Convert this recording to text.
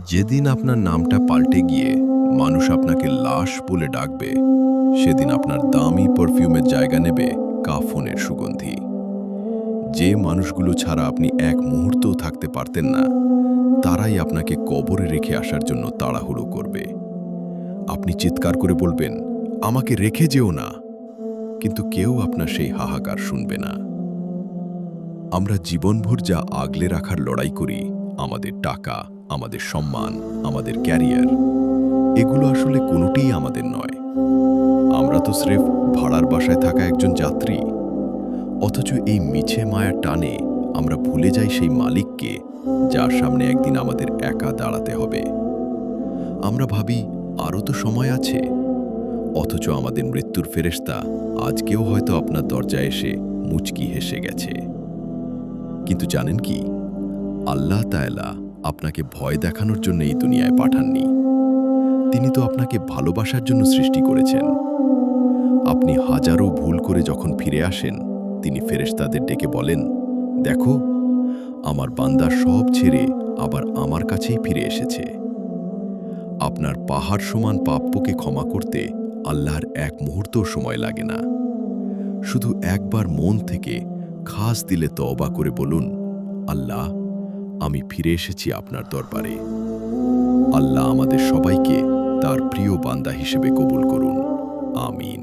যেদিন আপনার নামটা পাল্টে গিয়ে মানুষ আপনাকে লাশ বলে ডাকবে, সেদিন আপনার দামি পারফিউমের জায়গা নেবে কাফনের সুগন্ধি। যে মানুষগুলো ছাড়া আপনি এক মুহূর্তও থাকতে পারতেন না, তারাই আপনাকে কবরে রেখে আসার জন্য তাড়াহুড়ো করবে। আপনি চিৎকার করে বলবেন, আমাকে রেখে যেও না, কিন্তু কেউ আপনার সেই হাহাকার শুনবে না। আমরা জীবনভর যা আগলে রাখার লড়াই করি, আমাদের টাকা, আমাদের সম্মান, আমাদের ক্যারিয়ার, এগুলো আসলে কোনোটিই আমাদের নয়। আমরা তো স্রেফ ভাড়ার বাসায় থাকা একজন যাত্রী। অথচ এই মিছে মায়ার টানে আমরা ভুলে যাই সেই মালিককে, যার সামনে একদিন আমাদের একা দাঁড়াতে হবে। আমরা ভাবি আরও তো সময় আছে, অথচ আমাদের মৃত্যুর ফেরেশতা আজকেও হয়তো আপনার দরজায় এসে মুচকি হেসে গেছে। কিন্তু জানেন কি, আল্লাহ তাআলা আপনাকে ভয় দেখানোর জন্য এই দুনিয়ায় পাঠাননি। তিনি তো আপনাকে ভালোবাসার জন্য সৃষ্টি করেছেন। আপনি হাজারো ভুল করে যখন ফিরে আসেন, তিনি ফেরেশতাদের ডেকে বলেন, দেখো, আমার বান্দা সব ছেড়ে আবার আমার কাছেই ফিরে এসেছে। আপনার পাহাড় সমান পাপ্যকে ক্ষমা করতে আল্লাহর এক মুহূর্তও সময় লাগে না। শুধু একবার মন থেকে খাস দিলে তওবা করে বলুন, আল্লাহ, আমি ফিরে এসেছি আপনার দরবারে। আল্লাহ আমাদের সবাইকে তার প্রিয় বান্দা হিসেবে কবুল করুন। আমিন।